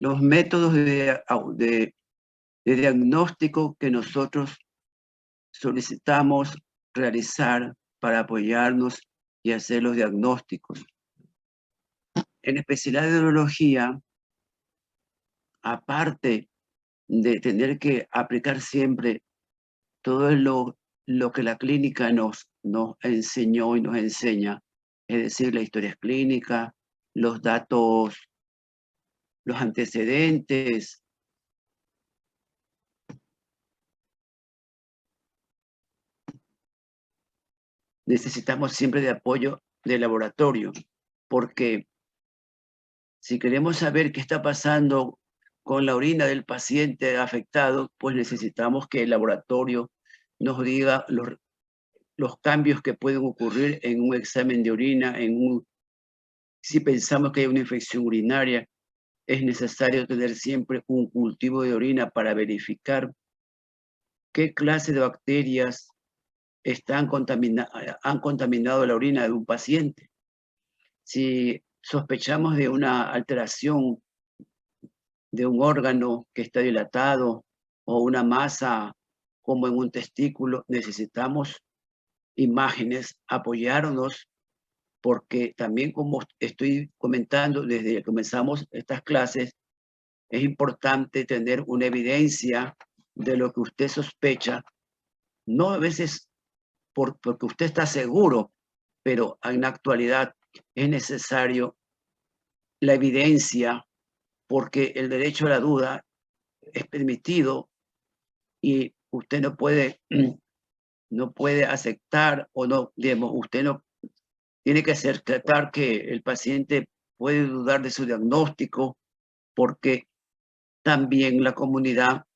los métodos de diagnóstico que nosotros solicitamos realizar para apoyarnos y hacer los diagnósticos. En especialidad de urología, aparte de tener que aplicar siempre todo lo que la clínica nos enseñó y nos enseña, es decir, la historia clínica, los datos, los antecedentes, necesitamos siempre de apoyo del laboratorio, porque si queremos saber qué está pasando con la orina del paciente afectado, pues necesitamos que el laboratorio nos diga los cambios que pueden ocurrir en un examen de orina, si pensamos que hay una infección urinaria, es necesario tener siempre un cultivo de orina para verificar qué clase de bacterias han contaminado la orina de un paciente. Si sospechamos de una alteración de un órgano que está dilatado o una masa como en un testículo, necesitamos imágenes, apoyarnos, porque también, como estoy comentando desde que comenzamos estas clases, es importante tener una evidencia de lo que usted sospecha, no a veces porque usted está seguro, pero en la actualidad es necesario la evidencia, porque el derecho a la duda es permitido y usted no puede aceptar o no, digamos, usted no tiene que tratar que el paciente puede dudar de su diagnóstico, porque también la comunidad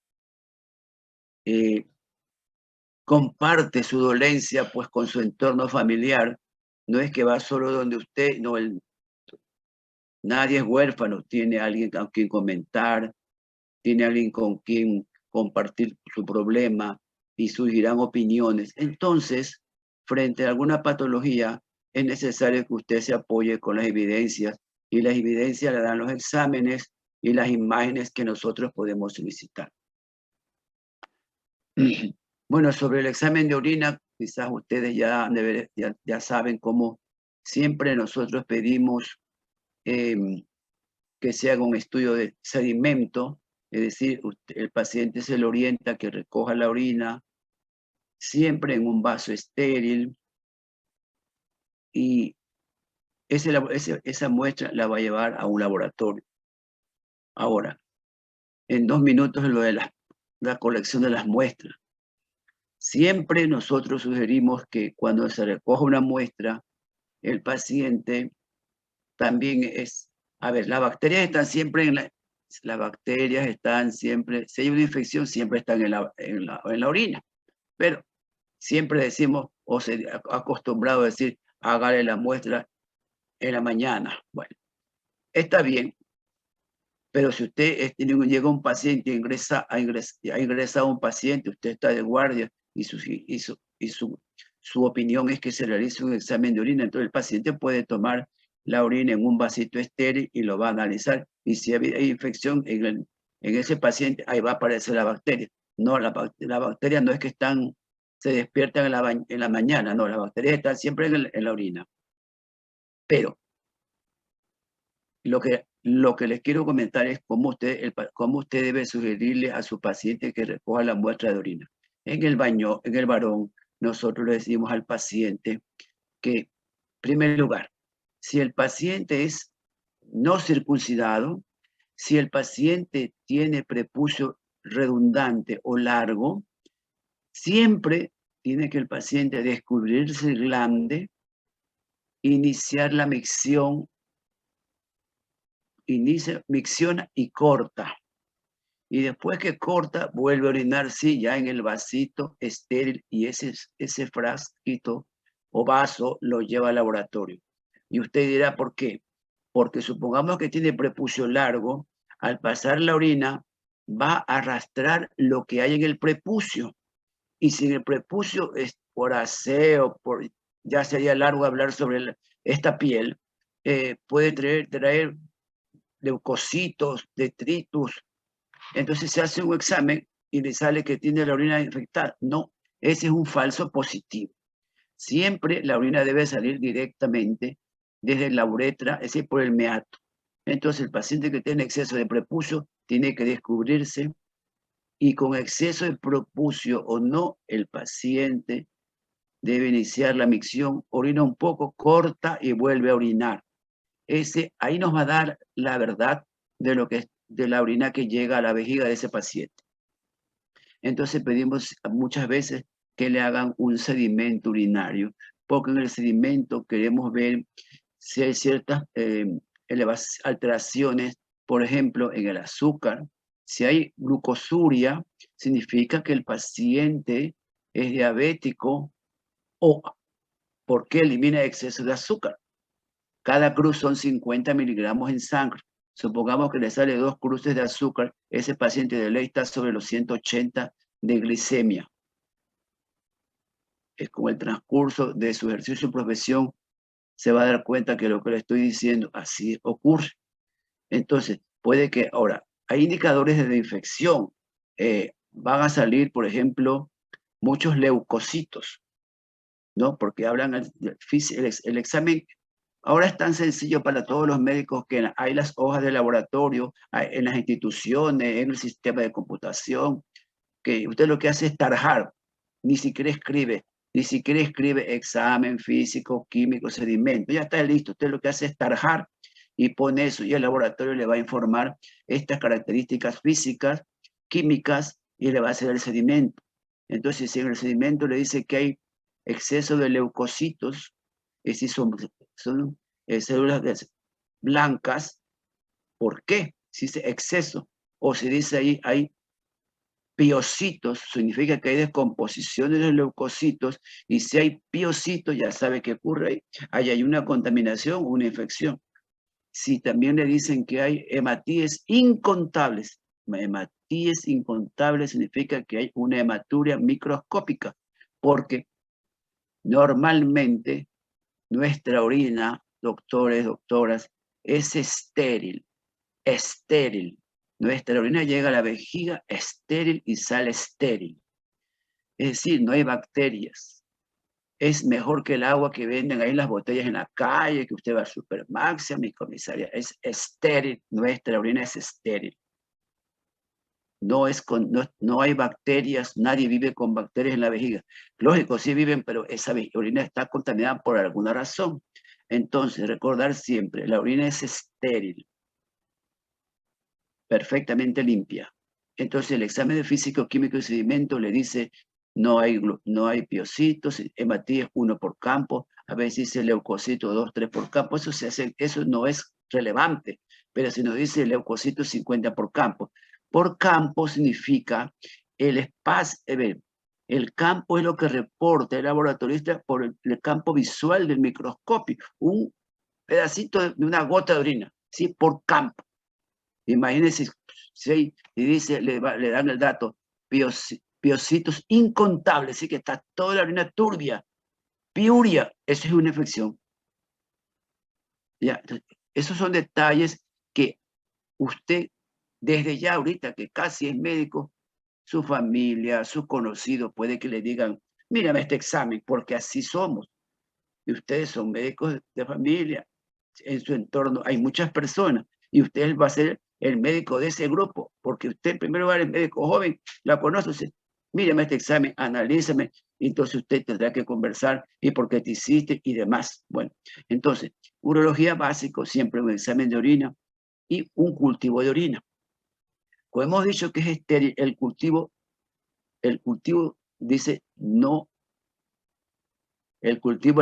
comparte su dolencia pues con su entorno familiar. No es que va solo donde usted, no, nadie es huérfano, tiene alguien con quien comentar, tiene alguien con quien compartir su problema y surgirán opiniones. Entonces, frente a alguna patología, es necesario que usted se apoye con las evidencias, y las evidencias le dan los exámenes y las imágenes que nosotros podemos solicitar. Bueno, sobre el examen de orina, quizás ustedes ya saben cómo siempre nosotros pedimos que se haga un estudio de sedimento, es decir, el paciente se le orienta a que recoja la orina siempre en un vaso estéril, y esa muestra la va a llevar a un laboratorio. Ahora, en 2 minutos lo de la colección de las muestras. Siempre nosotros sugerimos que cuando se recoja una muestra, el paciente también las bacterias están siempre las bacterias están siempre, si hay una infección, siempre están en la orina, pero siempre decimos, o se ha acostumbrado a decir, hágale la muestra en la mañana. Bueno, está bien, pero si usted llega un paciente, ingresa un paciente, usted está de guardia y su opinión es que se realice un examen de orina, entonces el paciente puede tomar la orina en un vasito estéril y lo va a analizar. Y si hay infección en ese paciente, ahí va a aparecer la bacteria. No, la bacteria no es que se despiertan en la mañana, no, las bacterias están siempre en la orina. Pero lo que les quiero comentar es cómo usted debe sugerirle a su paciente que recoja la muestra de orina. En el varón, nosotros le decimos al paciente que, en primer lugar, si el paciente es no circuncidado, si el paciente tiene prepucio redundante o largo, siempre tiene que el paciente descubrirse el glande, iniciar la micción, micciona y corta. Y después que corta, vuelve a orinar, sí, ya en el vasito estéril, y ese frasquito o vaso lo lleva al laboratorio. Y usted dirá, ¿por qué? Porque supongamos que tiene prepucio largo, al pasar la orina va a arrastrar lo que hay en el prepucio. Y si en el prepucio es por aseo, ya sería largo hablar sobre esta piel, puede traer leucocitos, detritus. Entonces se hace un examen y le sale que tiene la orina infectada. No, ese es un falso positivo. Siempre la orina debe salir directamente desde la uretra, es decir, por el meato. Entonces el paciente que tiene exceso de prepucio tiene que descubrirse, y con exceso de prepucio o no, el paciente debe iniciar la micción, orina un poco, corta y vuelve a orinar. Ahí nos va a dar la verdad de la orina que llega a la vejiga de ese paciente. Entonces pedimos muchas veces que le hagan un sedimento urinario, porque en el sedimento queremos ver si hay ciertas alteraciones, por ejemplo, en el azúcar. Si hay glucosuria, significa que el paciente es diabético o porque elimina exceso de azúcar. Cada cruz son 50 miligramos en sangre. Supongamos que le sale 2 cruces de azúcar, ese paciente de ley está sobre los 180 de glicemia. Es con el transcurso de su ejercicio y profesión, se va a dar cuenta que lo que le estoy diciendo así ocurre. Entonces, puede que, ahora, hay indicadores de infección. Van a salir, por ejemplo, muchos leucocitos, ¿no? Porque hablan el examen. Ahora es tan sencillo para todos los médicos que hay las hojas de laboratorio en las instituciones, en el sistema de computación, que usted lo que hace es tarjar, ni siquiera escribe examen físico, químico, sedimento, ya está listo. Usted lo que hace es tarjar y pone eso, y el laboratorio le va a informar estas características físicas, químicas, y le va a hacer el sedimento. Entonces, si en el sedimento le dice que hay exceso de leucocitos, es decir, son células blancas, ¿por qué? Si dice exceso, o si dice ahí hay piocitos, significa que hay descomposición de los leucocitos, y si hay piocitos, ya sabe qué ocurre ahí. Ahí hay una contaminación, una infección. Si también le dicen que hay hematíes incontables significa que hay una hematuria microscópica, porque normalmente nuestra orina, doctores, doctoras, es estéril. Nuestra orina llega a la vejiga estéril y sale estéril. Es decir, no hay bacterias. Es mejor que el agua que venden ahí en las botellas en la calle, que usted va a Supermaxi, a mi comisaria. Es estéril, nuestra orina es estéril. No hay bacterias, nadie vive con bacterias en la vejiga. Lógico, sí viven, pero esa orina está contaminada por alguna razón. Entonces, recordar siempre, la orina es estéril, perfectamente limpia. Entonces, el examen de físico, químico y sedimento le dice no hay piocitos, hematíes 1 por campo, a veces dice leucocito 2, 3 por campo. Eso no es relevante, pero si nos dice leucocito 50 por campo. Por campo significa el espacio, el campo es lo que reporta el laboratorista por el campo visual del microscopio, un pedacito de una gota de orina, ¿sí? Por campo. Imagínense, ¿sí? Y dice, le dan el dato, piocitos incontables, ¿sí? Que está toda la orina turbia, piuria, eso es una infección. Ya, esos son detalles que usted, desde ya ahorita que casi es médico, su familia, sus conocidos, puede que le digan, mírame este examen, porque así somos. Y ustedes son médicos de familia, en su entorno hay muchas personas, y usted va a ser el médico de ese grupo, porque usted primero va a ser el médico joven, la conoce, mírame este examen, analízame, y entonces usted tendrá que conversar, y por qué te hiciste, y demás. Bueno, entonces, urología básico, siempre un examen de orina, y un cultivo de orina. Como hemos dicho que es estéril, el cultivo dice no. El cultivo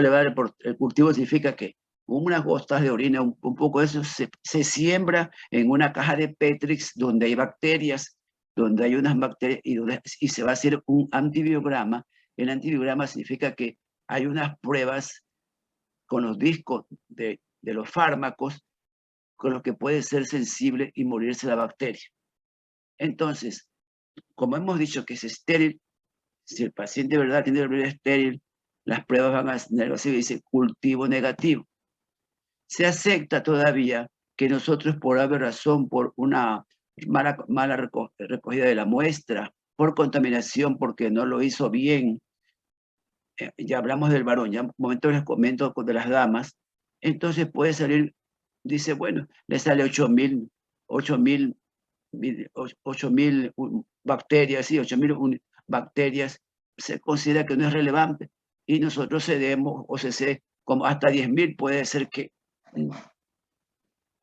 significa que unas gotas de orina, un poco de eso se siembra en una caja de Petrix donde hay bacterias, donde hay unas bacterias, y se va a hacer un antibiograma. El antibiograma significa que hay unas pruebas con los discos de los fármacos con los que puede ser sensible y morirse la bacteria. Entonces, como hemos dicho que es estéril, si el paciente de verdad tiene la orina estéril, las pruebas van a tener así, dice cultivo negativo. Se acepta todavía que nosotros por haber razón, por una mala recogida de la muestra, por contaminación, porque no lo hizo bien, ya hablamos del varón, ya un momento les comento de las damas, entonces puede salir, dice, bueno, le sale 8.000 bacterias, sí, 8.000 bacterias, se considera que no es relevante, y nosotros cedemos, o se como hasta 10.000, puede ser que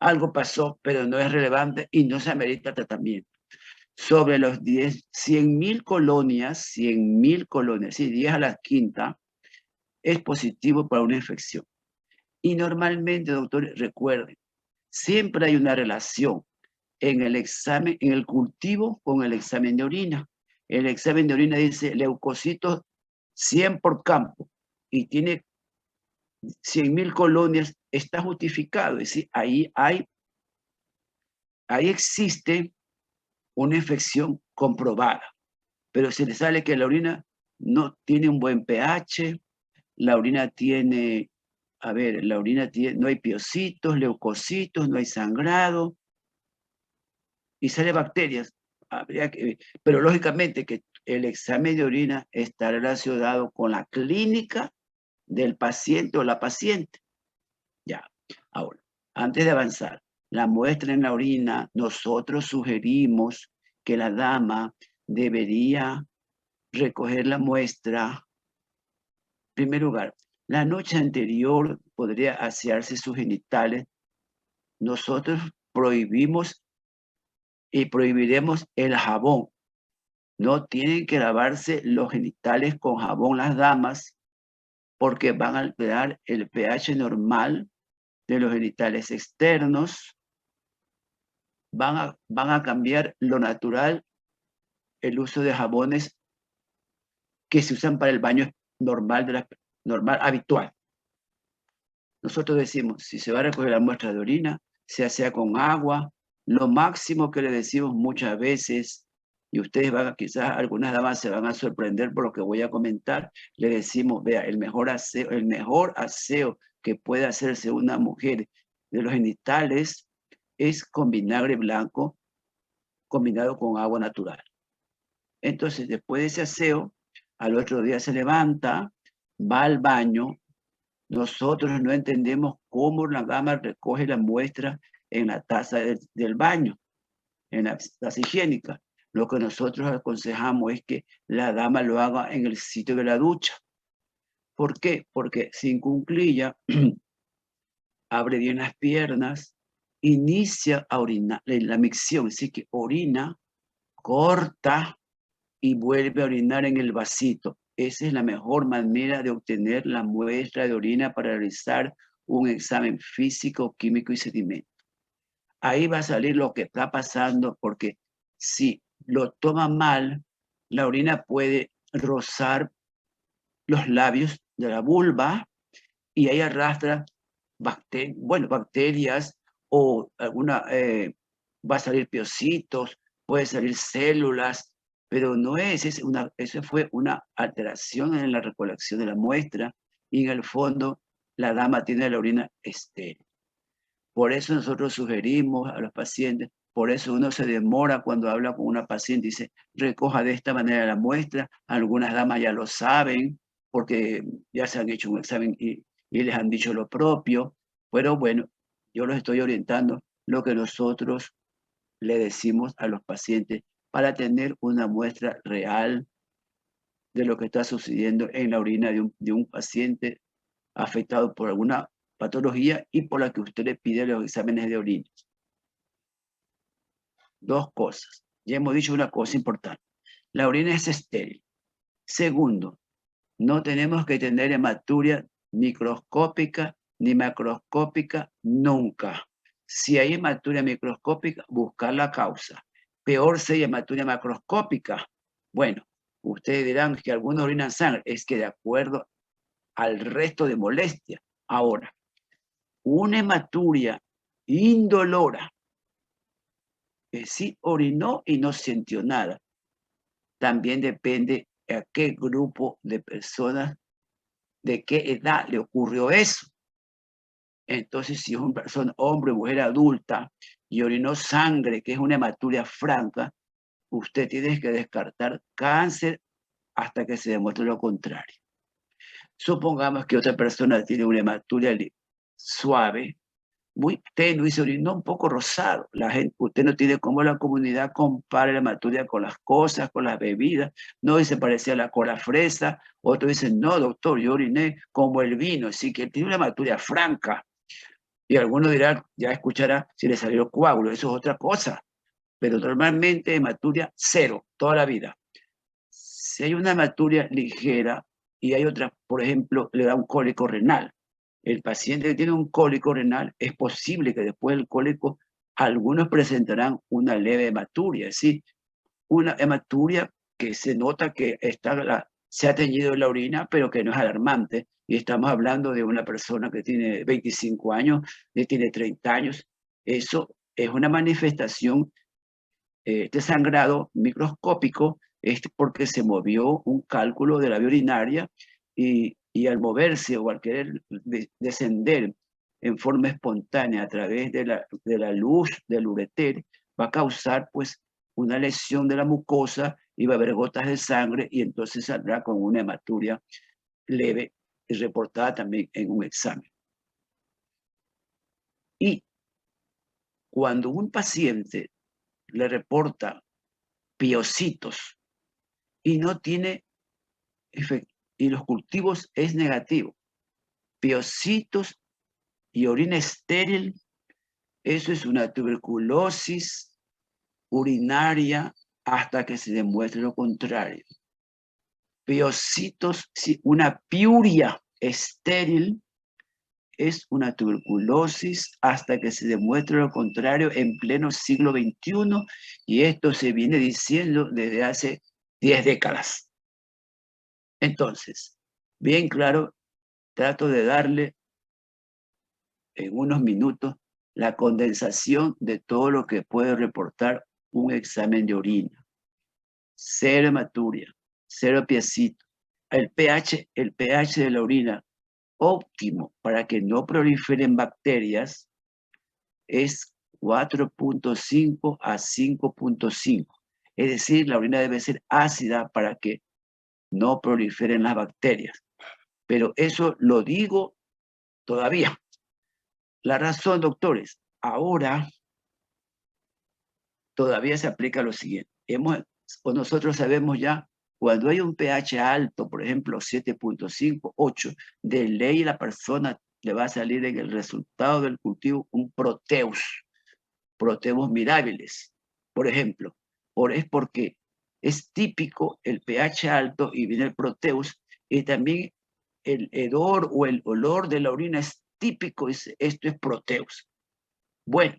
algo pasó, pero no es relevante y no se amerita tratamiento. Sobre los 100.000 colonias, sí, 10 a la quinta, es positivo para una infección. Y normalmente, doctores, recuerden, siempre hay una relación en el examen, en el cultivo con el examen de orina. El examen de orina dice leucocitos 100 por campo y tiene 100.000 colonias, está justificado. Es decir, ahí existe una infección comprobada. Pero si le sale que la orina no tiene un buen pH, la orina tiene, no hay piocitos, leucocitos, no hay sangrado, y sale bacterias. Pero lógicamente que el examen de orina está relacionado con la clínica del paciente o la paciente. Ya, ahora, antes de avanzar, la muestra en la orina, nosotros sugerimos que la dama debería recoger la muestra. En primer lugar, la noche anterior podría asearse sus genitales. Nosotros prohibimos y prohibiremos el jabón. No tienen que lavarse los genitales con jabón las damas porque van a alterar el pH normal de los genitales externos, van a cambiar lo natural, el uso de jabones que se usan para el baño normal, habitual. Nosotros decimos, si se va a recoger la muestra de orina, se hace con agua. Lo máximo que le decimos muchas veces, y ustedes quizás algunas damas se van a sorprender por lo que voy a comentar, le decimos, vea, el mejor aseo que puede hacerse una mujer de los genitales es con vinagre blanco combinado con agua natural. Entonces, después de ese aseo, al otro día se levanta, va al baño. Nosotros no entendemos cómo la dama recoge la muestra en la taza del baño, en la taza higiénica. Lo que nosotros aconsejamos es que la dama lo haga en el sitio de la ducha. ¿Por qué? Porque sin cunclilla, abre bien las piernas, inicia a orinar, la micción, así que orina, corta y vuelve a orinar en el vasito. Esa es la mejor manera de obtener la muestra de orina para realizar un examen físico, químico y sedimento. Ahí va a salir lo que está pasando, porque si lo toma mal, la orina puede rozar los labios de la vulva y ahí arrastra bacterias o va a salir piocitos, puede salir células, pero no eso fue una alteración en la recolección de la muestra y en el fondo la dama tiene la orina estéril. Por eso nosotros sugerimos a los pacientes, por eso uno se demora cuando habla con una paciente y dice, recoja de esta manera la muestra. Algunas damas ya lo saben porque ya se han hecho un examen y les han dicho lo propio, pero bueno, yo los estoy orientando lo que nosotros le decimos a los pacientes para tener una muestra real de lo que está sucediendo en la orina de un paciente afectado por alguna patología y por la que usted le pide los exámenes de orina. Dos cosas. Ya hemos dicho una cosa importante. La orina es estéril. Segundo, no tenemos que tener hematuria microscópica ni macroscópica nunca. Si hay hematuria microscópica, buscar la causa. Peor si hay hematuria macroscópica. Bueno, ustedes dirán que algunos orinan sangre. Es que de acuerdo al resto de molestias. Ahora, una hematuria indolora, que sí orinó y no sintió nada, también depende a qué grupo de personas, de qué edad le ocurrió eso. Entonces, si es una persona, hombre o mujer adulta, y orinó sangre, que es una hematuria franca, usted tiene que descartar cáncer hasta que se demuestre lo contrario. Supongamos que otra persona tiene una hematuria suave, muy tenue y se orinó un poco rosado. La gente, usted no tiene cómo la comunidad compara la hematuria con las cosas, con las bebidas. No dice parecía la cola fresa. Otro dice, no, doctor, yo oriné como el vino. Así que tiene una hematuria franca. Y alguno dirá, ya escuchará, si le salió coágulo. Eso es otra cosa. Pero normalmente hematuria cero, toda la vida. Si hay una hematuria ligera y hay otra, por ejemplo, le da un cólico renal. El paciente que tiene un cólico renal, es posible que después del cólico algunos presentarán una leve hematuria, es decir, una hematuria que se nota que se ha teñido la orina, pero que no es alarmante. Y estamos hablando de una persona que tiene 25 años, que tiene 30 años. Eso es una manifestación de sangrado microscópico, porque se movió un cálculo de la vía urinaria y al moverse o al querer descender en forma espontánea a través de la luz del ureter, va a causar pues una lesión de la mucosa y va a haber gotas de sangre y entonces saldrá con una hematuria leve y reportada también en un examen. Y cuando un paciente le reporta piocitos y no tiene efecto, y los cultivos es negativo, piocitos y orina estéril, eso es una tuberculosis urinaria hasta que se demuestre lo contrario. Piocitos, una piuria estéril es una tuberculosis hasta que se demuestre lo contrario en pleno siglo XXI, y esto se viene diciendo desde hace 10 décadas. Entonces, bien claro, trato de darle en unos minutos la condensación de todo lo que puede reportar un examen de orina. Cero hematuria, cero piecito. El pH de la orina óptimo para que no proliferen bacterias es 4.5 a 5.5. Es decir, la orina debe ser ácida para que no proliferen las bacterias. Pero eso lo digo todavía. La razón, doctores, ahora todavía se aplica lo siguiente. Nosotros sabemos ya, cuando hay un pH alto, por ejemplo, 7.5, 8, de ley la persona le va a salir en el resultado del cultivo un proteus mirabilis, por ejemplo. Es porque es típico el pH alto y viene el proteus, y también el hedor o el olor de la orina es típico, esto es proteus. Bueno,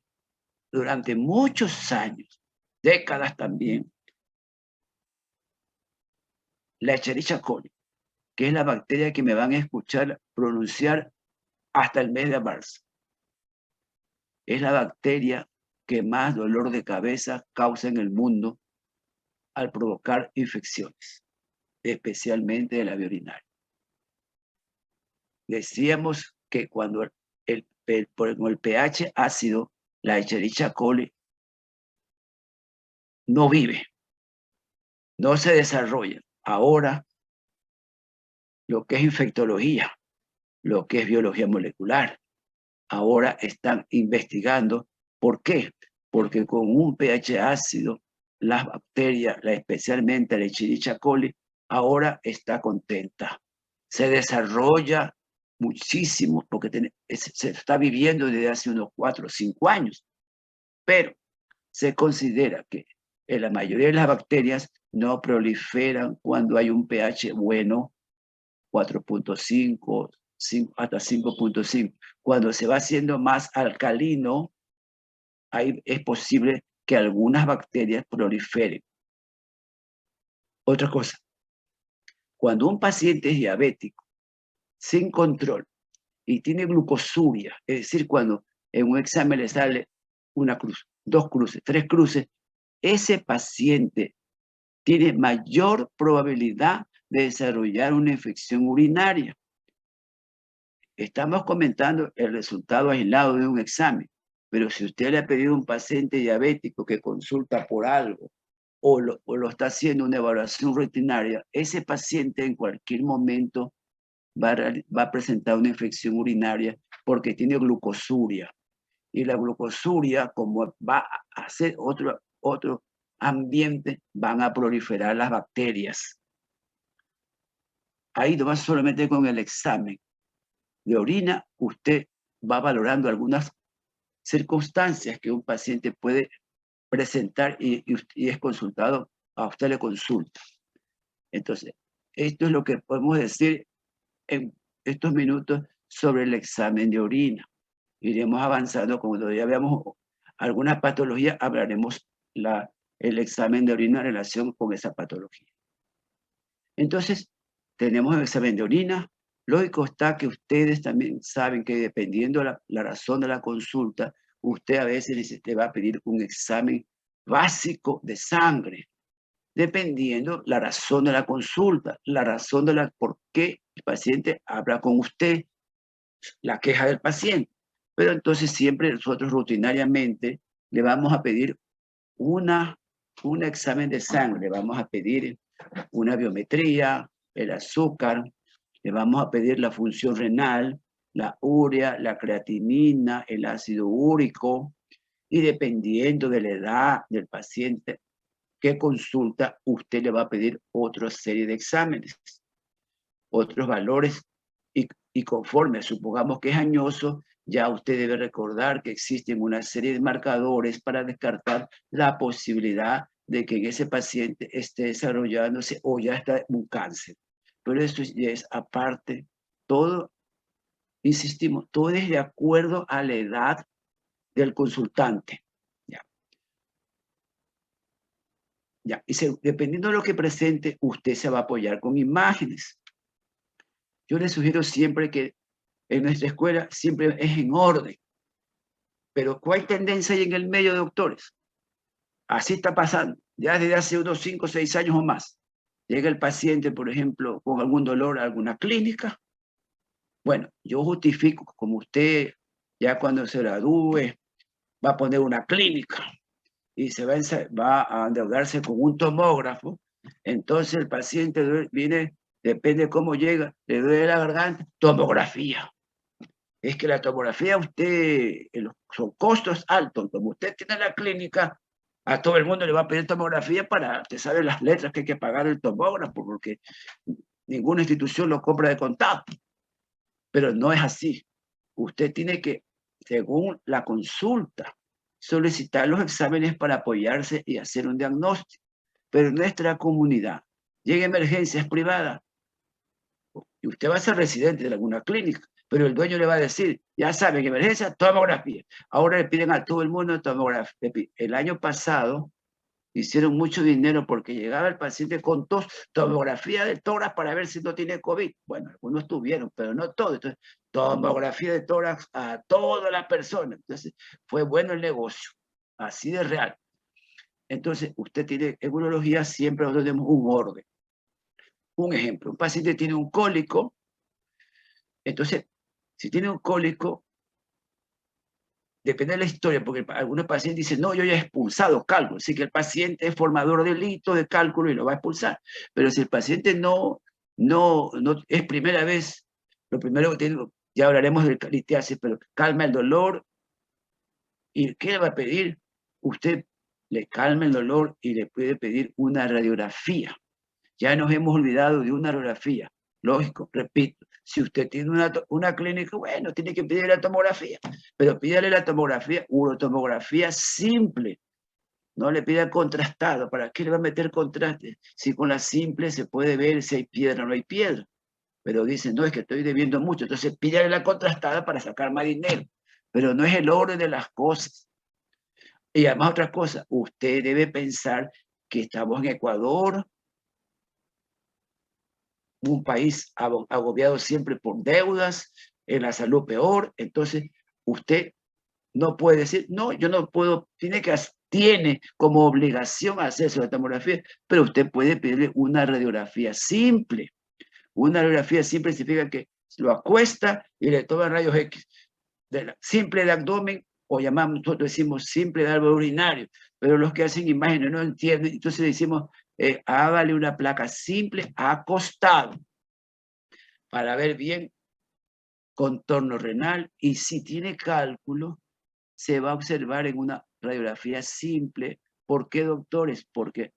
durante muchos años, décadas también, la Escherichia coli, que es la bacteria que me van a escuchar pronunciar hasta el mes de marzo, es la bacteria que más dolor de cabeza causa en el mundo al provocar infecciones, especialmente de la vía urinaria. Decíamos que cuando el pH ácido, la Escherichia coli no vive, no se desarrolla. Ahora, lo que es infectología, lo que es biología molecular, ahora están investigando. ¿Por qué? Porque con un pH ácido, las bacterias, especialmente la Escherichia coli, ahora está contenta. Se desarrolla muchísimo porque se está viviendo desde hace unos 4 o 5 años, pero se considera que la mayoría de las bacterias no proliferan cuando hay un pH bueno, 4.5, hasta 5.5. Cuando se va haciendo más alcalino, ahí es posible que algunas bacterias proliferen. Otra cosa, cuando un paciente es diabético, sin control, y tiene glucosuria, es decir, cuando en un examen le sale una cruz, 2 cruces, 3 cruces, ese paciente tiene mayor probabilidad de desarrollar una infección urinaria. estamos comentando el resultado aislado de un examen, pero si usted le ha pedido a un paciente diabético que consulta por algo o lo está haciendo una evaluación rutinaria, ese paciente en cualquier momento va a presentar una infección urinaria porque tiene glucosuria. Y la glucosuria, como va a hacer otro ambiente, van a proliferar las bacterias. Ahí nomás solamente con el examen de orina, usted va valorando algunas circunstancias que un paciente puede presentar y es consultado, a usted le consulta. Entonces, esto es lo que podemos decir en estos minutos sobre el examen de orina. Iremos avanzando, como ya veamos algunas patologías, hablaremos el examen de orina en relación con esa patología. Entonces, tenemos el examen de orina. Lógico está que ustedes también saben que dependiendo la razón de la consulta, usted a veces le va a pedir un examen básico de sangre, dependiendo la razón de la consulta, la razón de por qué el paciente habla con usted, la queja del paciente. Pero entonces siempre nosotros rutinariamente le vamos a pedir un examen de sangre, le vamos a pedir una biometría, el azúcar, le vamos a pedir la función renal, la urea, la creatinina, el ácido úrico, y dependiendo de la edad del paciente que consulta, usted le va a pedir otra serie de exámenes, otros valores, y conforme supongamos que es añoso, ya usted debe recordar que existen una serie de marcadores para descartar la posibilidad de que en ese paciente esté desarrollándose o ya está un cáncer. Pero esto ya es aparte, todo, insistimos, todo es de acuerdo a la edad del consultante. Ya, y dependiendo de lo que presente, usted se va a apoyar con imágenes. Yo les sugiero siempre que en nuestra escuela siempre es en orden. Pero ¿cuál tendencia hay en el medio de doctores? Así está pasando, ya desde hace unos 5 o 6 años o más. Llega el paciente, por ejemplo, con algún dolor a alguna clínica. Bueno, yo justifico, como usted ya cuando se gradúe va a poner una clínica y va a endeudarse con un tomógrafo, entonces el paciente viene, depende de cómo llega, le duele la garganta, tomografía. Es que la tomografía son costos altos. Como usted tiene la clínica, a todo el mundo le va a pedir tomografía para que sabe las letras que hay que pagar el tomógrafo, porque ninguna institución lo compra de contado. Pero no es así. Usted tiene que, según la consulta, solicitar los exámenes para apoyarse y hacer un diagnóstico. Pero en nuestra comunidad llega emergencias privadas y usted va a ser residente de alguna clínica, pero el dueño le va a decir, ya saben, emergencia, tomografía. Ahora le piden a todo el mundo tomografía. El año pasado hicieron mucho dinero porque llegaba el paciente con tos, tomografía de tórax para ver si no tiene COVID. Bueno, algunos tuvieron, pero no todos. Entonces, tomografía de tórax a todas las personas. Entonces, fue bueno el negocio, así de real. Entonces, usted tiene, en urología siempre nosotros tenemos un orden. Un ejemplo, un paciente tiene un cólico, entonces, si tiene un cólico, depende de la historia, porque algunos pacientes dicen, no, yo ya he expulsado cálculo, así que el paciente es formador de delito de cálculo y lo va a expulsar. Pero si el paciente no es primera vez, lo primero que tiene, ya hablaremos del litiasis, pero calma el dolor. ¿Y qué le va a pedir? Usted le calma el dolor y le puede pedir una radiografía. Ya nos hemos olvidado de una radiografía. Lógico, repito, si usted tiene una clínica, bueno, tiene que pedir la tomografía, pero pídale la tomografía, urotomografía simple. No le pida contrastado. ¿Para qué le va a meter contraste? Si con la simple se puede ver si hay piedra o no hay piedra. Pero dicen, no, es que estoy debiendo mucho. Entonces pídale la contrastada para sacar más dinero. Pero no es el orden de las cosas. Y además otra cosa, usted debe pensar que estamos en Ecuador, un país agobiado siempre por deudas, en la salud peor. Entonces usted no puede decir, no, yo no puedo, tiene como obligación hacerse la tomografía, pero usted puede pedirle una radiografía simple. Una radiografía simple significa que lo acuesta y le toman rayos X. Simple de abdomen, o llamamos, nosotros decimos simple de árbol urinario, pero los que hacen imágenes no entienden, entonces decimos, hágale una placa simple acostado para ver bien contorno renal, y si tiene cálculo, se va a observar en una radiografía simple. ¿Por qué, doctores? Porque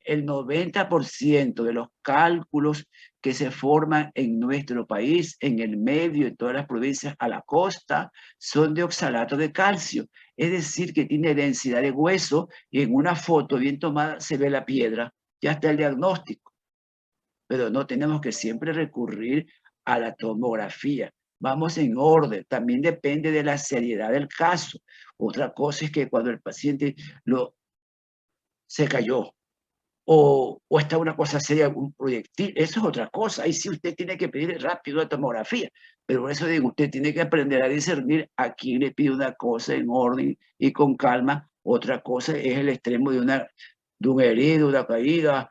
el 90% de los cálculos que se forman en nuestro país, en el medio, en todas las provincias, a la costa, son de oxalato de calcio. Es decir, que tiene densidad de hueso y en una foto bien tomada se ve la piedra. Ya está el diagnóstico. Pero no tenemos que siempre recurrir a la tomografía. Vamos en orden. También depende de la seriedad del caso. Otra cosa es que cuando el paciente se cayó, o está una cosa seria, un proyectil, eso es otra cosa. Ahí sí usted tiene que pedir rápido la tomografía, pero por eso digo, usted tiene que aprender a discernir a quién le pide una cosa en orden y con calma. Otra cosa es el extremo de un herido, una caída,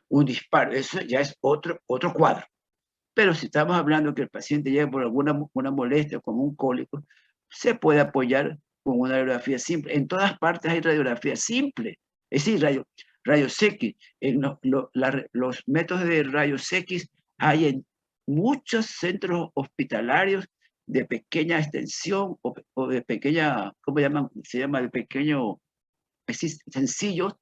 un disparo. Eso ya es otro cuadro. Pero si estamos hablando que el paciente llega por una molestia, como un cólico, se puede apoyar con una radiografía simple. En todas partes hay radiografía simple. Es decir, rayos X. Los métodos de rayos X hay en muchos centros hospitalarios de pequeña extensión o de pequeña, ¿cómo llaman? Se llama de pequeño, sencillos,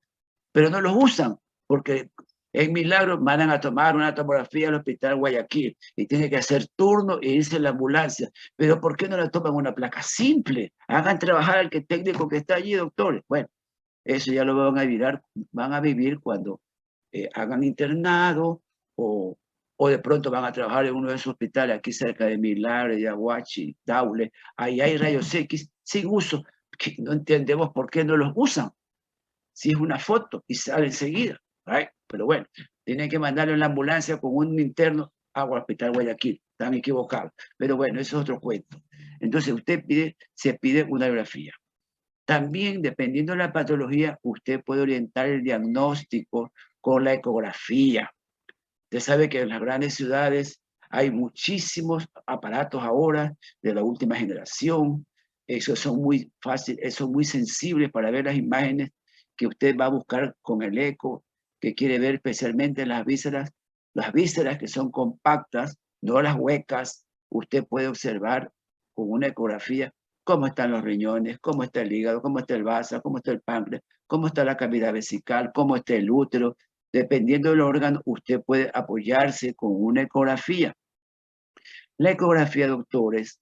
pero no los usan porque en Milagro mandan a tomar una tomografía al hospital Guayaquil y tiene que hacer turno e irse en la ambulancia. Pero ¿por qué no le toman una placa simple? Hagan trabajar al técnico que está allí, doctores. Bueno, eso ya lo van a vivir cuando hagan internado o de pronto van a trabajar en uno de esos hospitales aquí cerca de Milagro, de Aguachi, Daule. Ahí hay rayos X sin uso, que no entendemos por qué no los usan. Si es una foto y sale enseguida. ¿Right? Pero bueno, tienen que mandarlo en la ambulancia con un interno al Hospital Guayaquil. Están equivocados. Pero bueno, eso es otro cuento. Entonces se pide una radiografía. También, dependiendo de la patología, usted puede orientar el diagnóstico con la ecografía. Usted sabe que en las grandes ciudades hay muchísimos aparatos ahora de la última generación. Esos son muy fáciles, son muy sensibles para ver las imágenes que usted va a buscar con el eco, que quiere ver especialmente las vísceras que son compactas, no las huecas. Usted puede observar con una ecografía cómo están los riñones, cómo está el hígado, cómo está el vaso, cómo está el páncreas, cómo está la cavidad vesical, cómo está el útero. Dependiendo del órgano, usted puede apoyarse con una ecografía. La ecografía, doctores,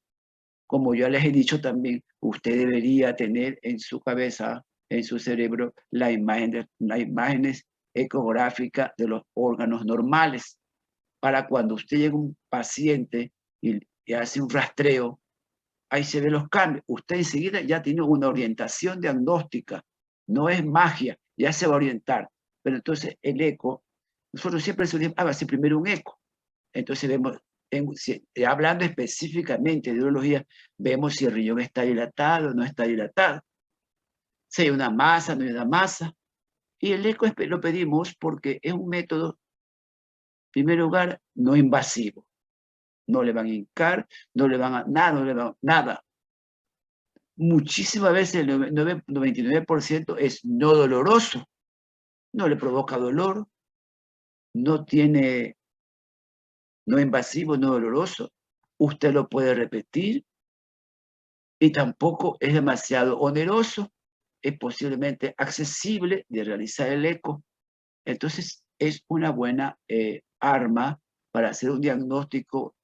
como ya les he dicho también, usted debería tener en su cabeza, en su cerebro, las imágenes ecográficas de los órganos normales. Para cuando usted llega un paciente y hace un rastreo, ahí se ven los cambios. Usted enseguida ya tiene una orientación diagnóstica. No es magia, ya se va a orientar. Pero entonces el eco, nosotros siempre decimos, hágase primero un eco. Entonces vemos, hablando específicamente de urología, vemos si el riñón está dilatado o no está dilatado. Si hay una masa, no hay una masa. Y el eco lo pedimos porque es un método, en primer lugar, no invasivo. No le van a hincar, no le van a nada. Muchísimas veces el 99% es no doloroso, no le provoca dolor, no invasivo, no doloroso. Usted lo puede repetir y tampoco es demasiado oneroso, es posiblemente accesible de realizar el eco. Entonces es una buena arma para hacer un diagnóstico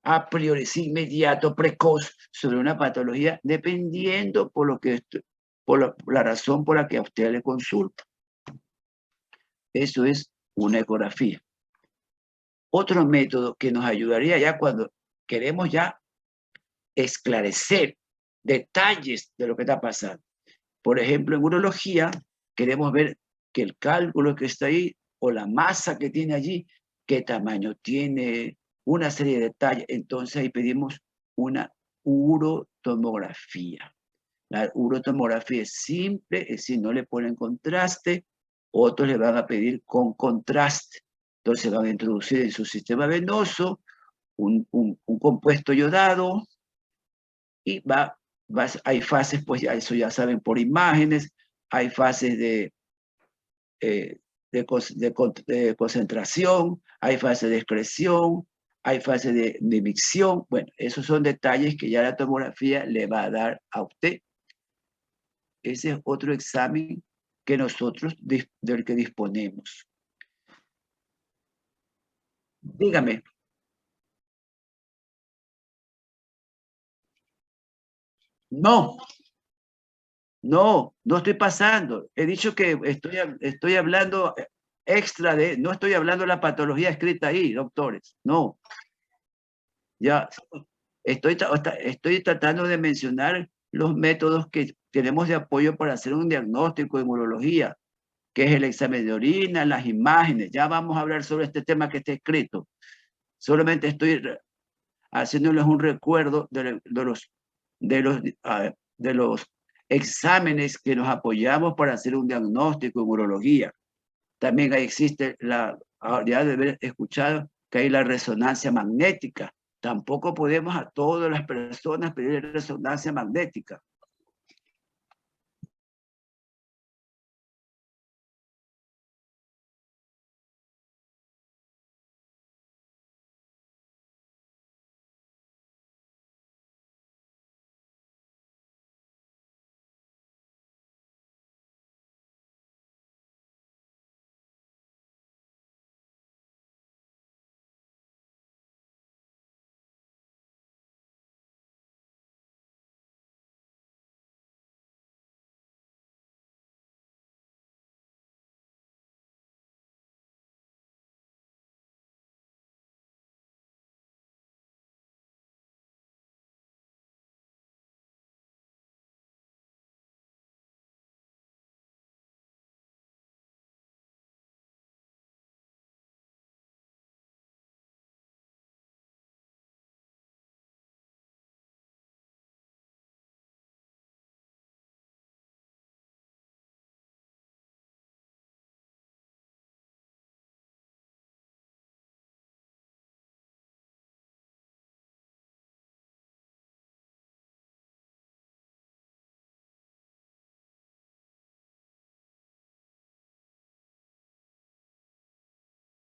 a priori, inmediato, precoz, sobre una patología, dependiendo por la razón por la que a usted le consulta. Eso es una ecografía. Otro método que nos ayudaría ya cuando queremos ya esclarecer detalles de lo que está pasando. Por ejemplo, en urología queremos ver que el cálculo que está ahí o la masa que tiene allí, qué tamaño tiene, una serie de detalles. Entonces ahí pedimos una urotomografía. La urotomografía es simple, es decir, no le ponen contraste, otros le van a pedir con contraste. Entonces van a introducir en su sistema venoso un compuesto yodado y hay fases, pues eso ya saben por imágenes, hay fases de concentración, hay fases de excreción, hay fases de micción. Bueno, esos son detalles que ya la tomografía le va a dar a usted. Ese es otro examen que nosotros del que disponemos. Dígame. No, no estoy pasando. He dicho que estoy hablando extra no estoy hablando de la patología escrita ahí, doctores. No, ya estoy tratando de mencionar los métodos que tenemos de apoyo para hacer un diagnóstico de urología, que es el examen de orina, las imágenes. Ya vamos a hablar sobre este tema que está escrito. Solamente estoy haciéndoles un recuerdo de los exámenes que nos apoyamos para hacer un diagnóstico en urología. También existe ya de haber escuchado que hay la resonancia magnética. Tampoco podemos a todas las personas pedir resonancia magnética.